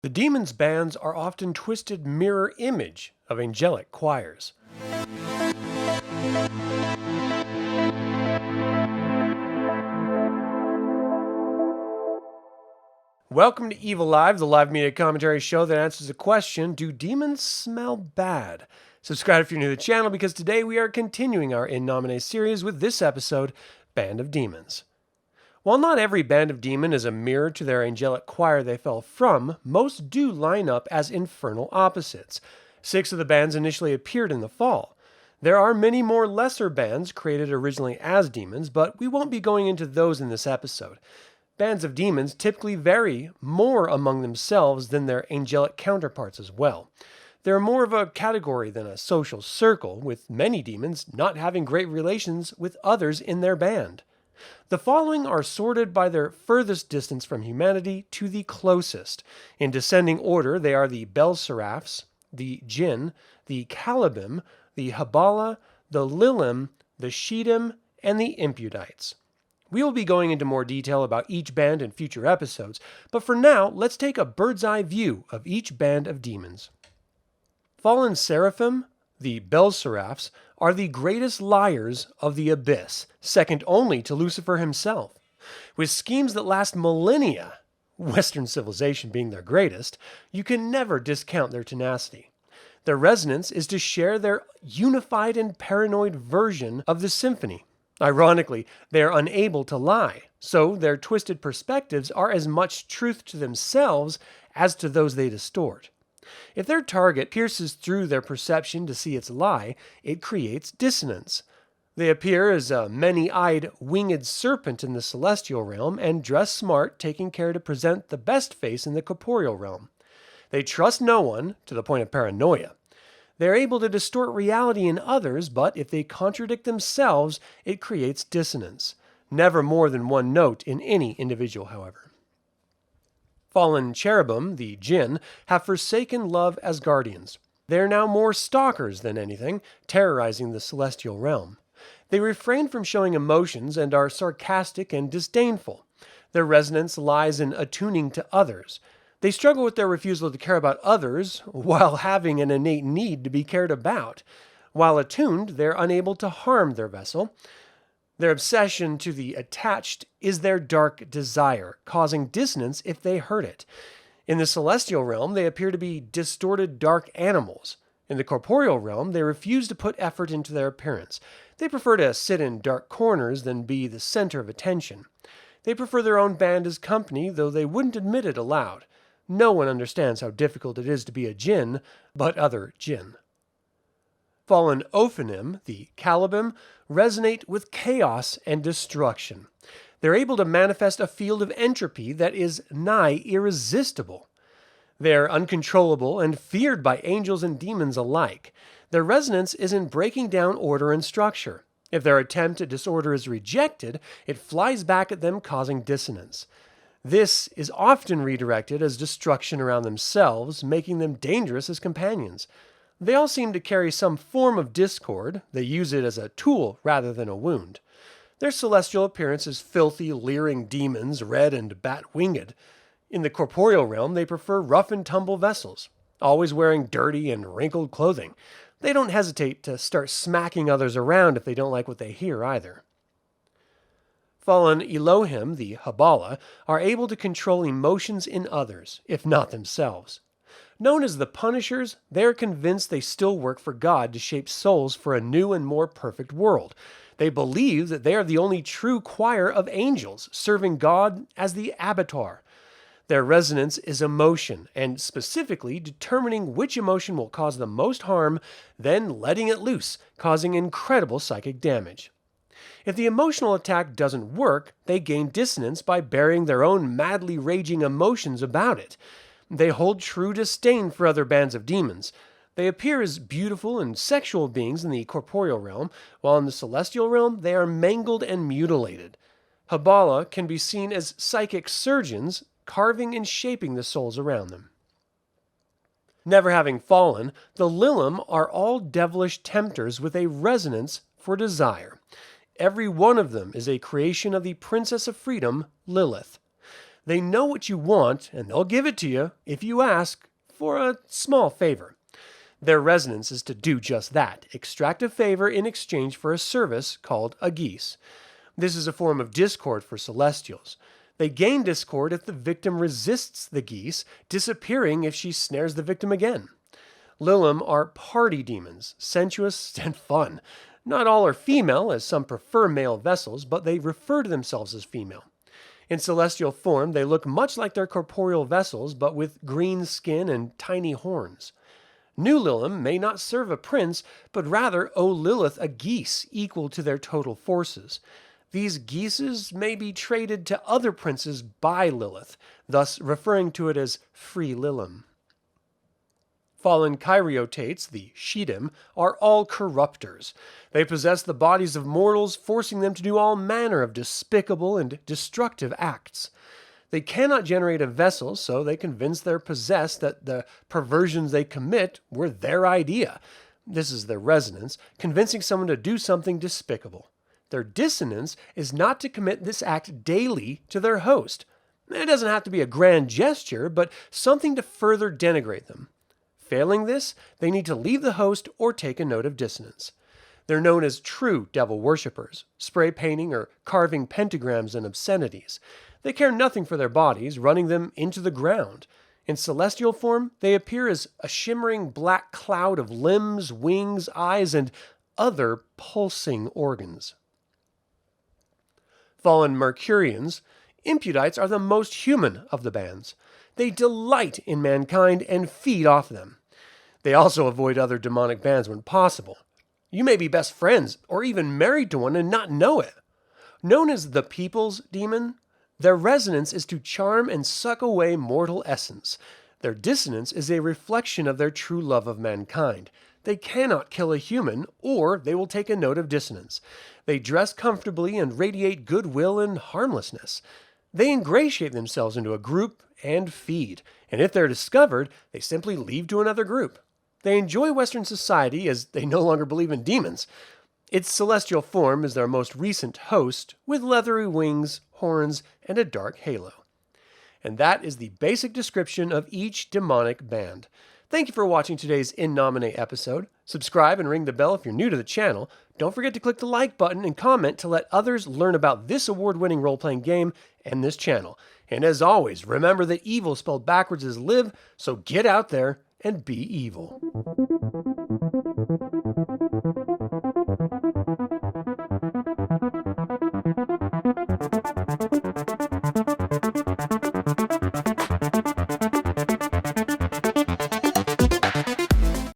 The demons' bands are often twisted mirror image of angelic choirs. Welcome to Evil Live, the live media commentary show that answers the question, do demons smell bad? Subscribe if you're new to the channel because today we are continuing our In Nomine series with this episode, Band of Demons. While not every band of demon is a mirror to their angelic choir they fell from, most do line up as infernal opposites. 6 of the bands initially appeared in the fall. There are many more lesser bands created originally as demons, but we won't be going into those in this episode. Bands of demons typically vary more among themselves than their angelic counterparts as well. They're more of a category than a social circle, with many demons not having great relations with others in their band. The following are sorted by their furthest distance from humanity to the closest. In descending order, they are the Balseraphs, the Djinn, the Calabim, the Habbalah, the Lilim, the Shedim, and the Impudites. We will be going into more detail about each band in future episodes, but for now, let's take a bird's eye view of each band of demons. Fallen Seraphim, the Balseraphs, are the greatest liars of the abyss, second only to Lucifer himself. With schemes that last millennia, Western civilization being their greatest, you can never discount their tenacity. Their resonance is to share their unified and paranoid version of the symphony. Ironically, they are unable to lie, so their twisted perspectives are as much truth to themselves as to those they distort. If their target pierces through their perception to see its lie, it creates dissonance. They appear as a many-eyed, winged serpent in the celestial realm and dress smart, taking care to present the best face in the corporeal realm. They trust no one, to the point of paranoia. They are able to distort reality in others, but if they contradict themselves, it creates dissonance. Never more than one note in any individual, however. Fallen cherubim, the Djinn, have forsaken love as guardians. They are now more stalkers than anything, terrorizing the celestial realm. They refrain from showing emotions and are sarcastic and disdainful. Their resonance lies in attuning to others. They struggle with their refusal to care about others while having an innate need to be cared about. While attuned, they're unable to harm their vessel. Their obsession to the attached is their dark desire, causing dissonance if they hurt it. In the celestial realm, they appear to be distorted dark animals. In the corporeal realm, they refuse to put effort into their appearance. They prefer to sit in dark corners than be the center of attention. They prefer their own band as company, though they wouldn't admit it aloud. No one understands how difficult it is to be a Djinn, but other Djinn. Fallen Ophanim, the Calabim, resonate with chaos and destruction. They're able to manifest a field of entropy that is nigh irresistible. They're uncontrollable and feared by angels and demons alike. Their resonance is in breaking down order and structure. If their attempt at disorder is rejected, it flies back at them, causing dissonance. This is often redirected as destruction around themselves, making them dangerous as companions. They all seem to carry some form of discord. They use it as a tool rather than a wound. Their celestial appearance is filthy, leering demons, red and bat-winged. In the corporeal realm, they prefer rough-and-tumble vessels, always wearing dirty and wrinkled clothing. They don't hesitate to start smacking others around if they don't like what they hear either. Fallen Elohim, the Habbalah, are able to control emotions in others, if not themselves. Known as the Punishers, they are convinced they still work for God to shape souls for a new and more perfect world. They believe that they are the only true choir of angels, serving God as the Avatar. Their resonance is emotion, and specifically determining which emotion will cause the most harm, then letting it loose, causing incredible psychic damage. If the emotional attack doesn't work, they gain dissonance by burying their own madly raging emotions about it. They hold true disdain for other bands of demons. They appear as beautiful and sexual beings in the corporeal realm, while in the celestial realm they are mangled and mutilated. Habbalah can be seen as psychic surgeons, carving and shaping the souls around them. Never having fallen, the Lilim are all devilish tempters with a resonance for desire. Every one of them is a creation of the Princess of Freedom, Lilith. They know what you want, and they'll give it to you if you ask for a small favor. Their resonance is to do just that, extract a favor in exchange for a service called a geese. This is a form of discord for celestials. They gain discord if the victim resists the geese, disappearing if she snares the victim again. Lilim are party demons, sensuous and fun. Not all are female, as some prefer male vessels, but they refer to themselves as female. In celestial form, they look much like their corporeal vessels, but with green skin and tiny horns. New Lilim may not serve a prince, but rather owe Lilith a geese equal to their total forces. These geeses may be traded to other princes by Lilith, thus referring to it as free Lilim. Fallen Chiriotates, the Shedim, are all corruptors. They possess the bodies of mortals, forcing them to do all manner of despicable and destructive acts. They cannot generate a vessel, so they convince their possessed that the perversions they commit were their idea. This is their resonance, convincing someone to do something despicable. Their dissonance is not to commit this act daily to their host. It doesn't have to be a grand gesture, but something to further denigrate them. Failing this, they need to leave the host or take a note of dissonance. They're known as true devil worshippers, spray painting or carving pentagrams and obscenities. They care nothing for their bodies, running them into the ground. In celestial form, they appear as a shimmering black cloud of limbs, wings, eyes, and other pulsing organs. Fallen Mercurians, Impudites are the most human of the bands. They delight in mankind and feed off them. They also avoid other demonic bands when possible. You may be best friends or even married to one and not know it. Known as the People's Demon, their resonance is to charm and suck away mortal essence. Their dissonance is a reflection of their true love of mankind. They cannot kill a human, or they will take a note of dissonance. They dress comfortably and radiate goodwill and harmlessness. They ingratiate themselves into a group and feed, and if they're discovered, they simply leave to another group. They enjoy Western society as they no longer believe in demons. Its celestial form is their most recent host, with leathery wings, horns, and a dark halo. And that is the basic description of each demonic band. Thank you for watching today's In Nomine episode. Subscribe and ring the bell if you're new to the channel. Don't forget to click the like button and comment to let others learn about this award-winning role-playing game and this channel. And as always, remember that evil spelled backwards is live, so get out there and be evil.